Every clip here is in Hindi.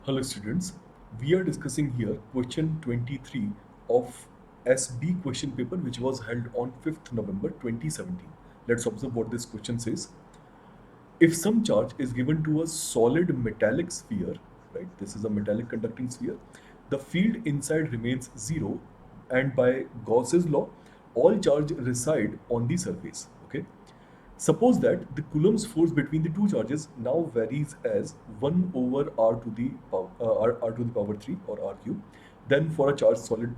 Hello students, we are discussing here question 23 of SB question paper which was held on 5th November 2017. Let's observe what this question says. If some charge is given to a solid metallic sphere, right, this is a metallic conducting sphere, the field inside remains zero and by Gauss's law, all charge reside on the surface, okay? Suppose that the Coulomb's force between the two charges now varies as 1 over r to the power, r to the power 3 or r cube. Then for a charged solid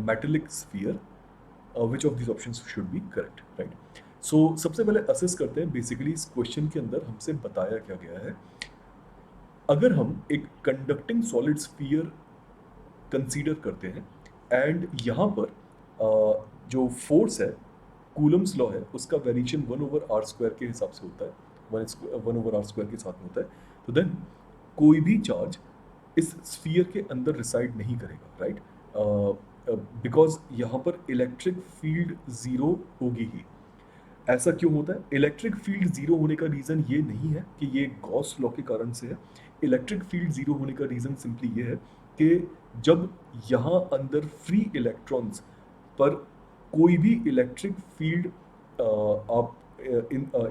metallic sphere, which of these options should be correct, right? So सबसे पहले असेस करते हैं बेसिकली इस क्वेश्चन के अंदर हमसे बताया क्या गया है. अगर हम एक कंडक्टिंग सॉलिड स्फीयर कंसीडर करते हैं एंड यहाँ पर जो फोर्स है कूलम्स लॉ है उसका वेरिएशन 1/r² के हिसाब से होता है, 1/r² के साथ में होता है. तो देन कोई भी चार्ज इस स्फीयर के अंदर रिसाइड नहीं करेगा, राइट? बिकॉज यहाँ पर इलेक्ट्रिक फील्ड जीरो होगी ही. ऐसा क्यों होता है? इलेक्ट्रिक फील्ड जीरो होने का रीज़न ये नहीं है कि ये गॉस लॉ के कारण से है. इलेक्ट्रिक फील्ड जीरो होने का रीज़न सिंपली ये है कि जब यहाँ अंदर फ्री इलेक्ट्रॉन्स पर कोई भी इलेक्ट्रिक फील्ड आप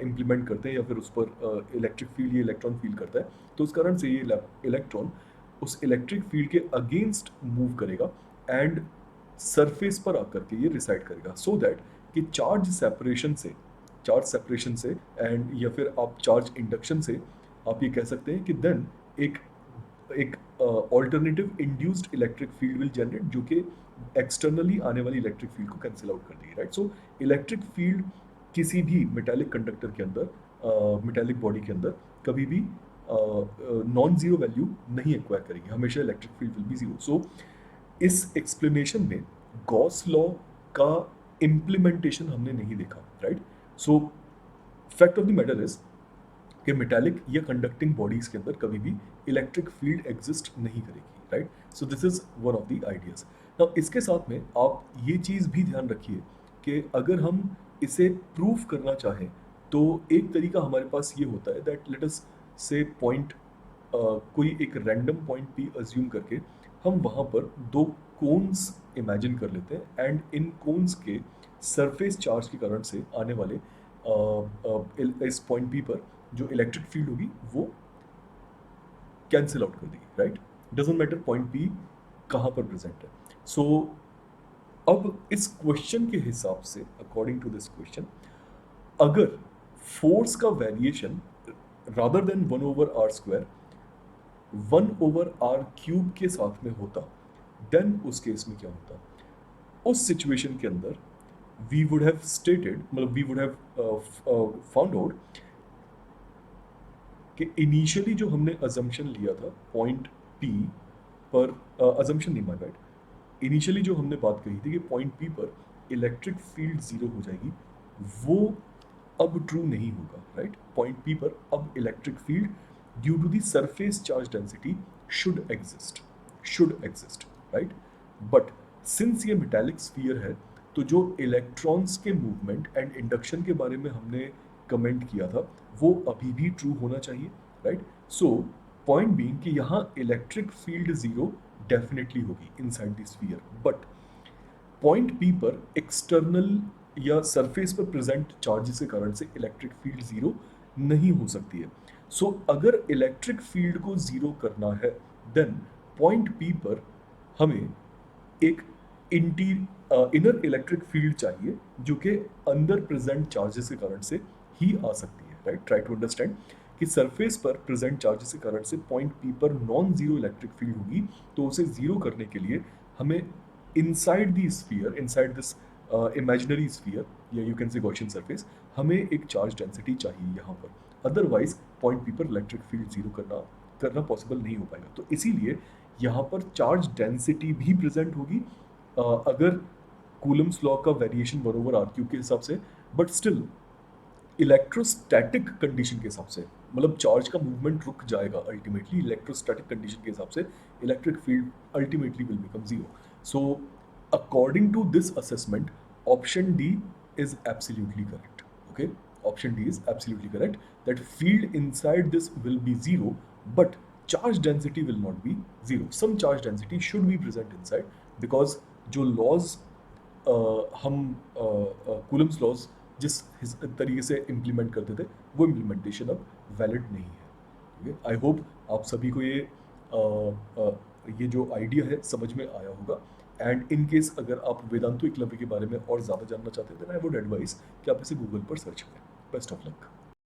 इम्प्लीमेंट करते हैं या फिर उस पर इलेक्ट्रिक फील्ड ये इलेक्ट्रॉन फील करता है, तो उस कारण से ये इलेक्ट्रॉन उस इलेक्ट्रिक फील्ड के अगेंस्ट मूव करेगा एंड सरफेस पर आकर के ये रिसाइड करेगा. सो दैट कि चार्ज सेपरेशन से एंड या फिर आप चार्ज इंडक्शन से आप ये कह सकते हैं कि देन एक एक alternative induced electric field will generate जो कि एक्सटर्नली आने वाली इलेक्ट्रिक फील्ड को कैंसिल आउट कर देगी, राइट? सो इलेक्ट्रिक फील्ड किसी भी मेटालिक कंडक्टर के अंदर, मेटालिक बॉडी के अंदर कभी भी नॉन जीरो वैल्यू नहीं एक्वायर करेगी, हमेशा electric field will be zero. So इस एक्सप्लेनेशन में गॉस लॉ का इम्प्लीमेंटेशन हमने नहीं देखा, right? So fact of the matter is कि मेटालिक या कंडक्टिंग बॉडीज के अंदर कभी भी इलेक्ट्रिक फील्ड एग्जिस्ट नहीं करेगी, right? So this is one of the ideas. Now इसके साथ में आप ये चीज़ भी ध्यान रखिए कि अगर हम इसे प्रूव करना चाहें तो एक तरीका हमारे पास ये होता है दैट लेट अस से पॉइंट कोई एक रैंडम पॉइंट पी अज्यूम करके हम वहाँ पर दो कोन्स इमेजिन कर लेते हैं एंड इन कोन्स के सरफेस चार्ज के कारण से आने वाले इस पॉइंट पी पर जो इलेक्ट्रिक फील्ड होगी वो कैंसिल आउट कर देगी, right? Doesn't matter point P कहाँ पर प्रेजेंट है. सो अब इस क्वेश्चन के हिसाब से अकॉर्डिंग टू दिस क्वेश्चन अगर फोर्स का variation rather than 1/r², 1/r³ के साथ में होता, देन उस केस में क्या होता? उस सिचुएशन के अंदर वी वुड हैव स्टेटेड, मतलब we would have found out कि इनिशियली जो हमने अजम्पशन लिया था पॉइंट पी पर, अजम्पशन नहीं, माय बैड, इनिशियली जो हमने बात कही थी कि पॉइंट पी पर इलेक्ट्रिक फील्ड जीरो हो जाएगी, वो अब ट्रू नहीं होगा, राइट? पॉइंट पी पर अब electric field due to the surface charge density should exist, right? But since ये मेटालिक स्फीयर है तो जो इलेक्ट्रॉन्स के मूवमेंट एंड इंडक्शन के बारे में हमने कमेंट किया था वो अभी भी ट्रू होना चाहिए, राइट? सो पॉइंट बीइंग कि यहाँ इलेक्ट्रिक फील्ड जीरो डेफिनेटली होगी inside the sphere, but point P पर एक्सटर्नल या सरफेस पर प्रेजेंट चार्जेस के कारण से इलेक्ट्रिक फील्ड जीरो नहीं हो सकती है. सो अगर इलेक्ट्रिक फील्ड को जीरो करना है देन पॉइंट पी पर हमें एक इनर इलेक्ट्रिक फील्ड चाहिए जो कि अंदर प्रेजेंट चार्जेस के कारण से ही आ सकती है, राइट? ट्राई टू अंडरस्टैंड कि सरफेस पर प्रेजेंट चार्जेस के कारण से पॉइंट पी पर नॉन जीरो इलेक्ट्रिक फील्ड होगी, तो उसे जीरो करने के लिए हमें inside the sphere, inside this imaginary sphere या you can say Gaussian surface, हमें एक चार्ज डेंसिटी चाहिए यहाँ पर, अदरवाइज पॉइंट पी पर इलेक्ट्रिक फील्ड जीरो करना पॉसिबल नहीं हो पाएगा. तो इसीलिए यहाँ पर चार्ज डेंसिटी भी प्रेजेंट होगी अगर कूलम्स लॉ का वेरिएशन 1/r³ के हिसाब से, बट स्टिल इलेक्ट्रोस्टैटिक कंडीशन के हिसाब से, मतलब चार्ज का मूवमेंट रुक जाएगा अल्टीमेटली, इलेक्ट्रोस्टैटिक कंडीशन के हिसाब से electric field ultimately will become zero. So according to this assessment option D is absolutely correct, okay? Option D is absolutely correct that field inside this will be zero, but charge density will not be zero. Some charge density should be present inside, because जो laws हम कूलम्स लॉज जिस तरीके से इम्प्लीमेंट करते थे वो इम्प्लीमेंटेशन अब वैलिड नहीं है। आई होप आप सभी को ये जो आइडिया है समझ में आया होगा। एंड इन केस अगर आप वेदांतो एकलव्य के बारे में और ज़्यादा जानना चाहते हैं, देन आई वुड एडवाइस कि आप इसे गूगल पर सर्च करें। Best of luck.